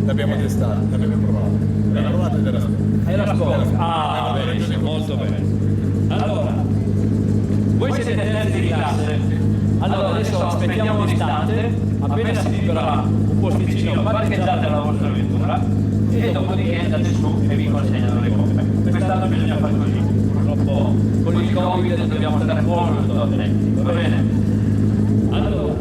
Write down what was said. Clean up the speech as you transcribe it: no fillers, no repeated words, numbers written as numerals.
l'abbiamo testato, l'abbiamo provato. L'abbiamo provato ed era scomodo. Era scomodo. Ah, benissimo, molto bene. Allora, voi siete terzi di classe. Allora adesso aspettiamo un istante, appena si libera un posticino parcheggiate la vostra vettura e dopodiché andate su e vi consegnano le gomme. Quest'anno bisogna fare così, purtroppo con il Covid dobbiamo stare molto attenti, va bene? Allora,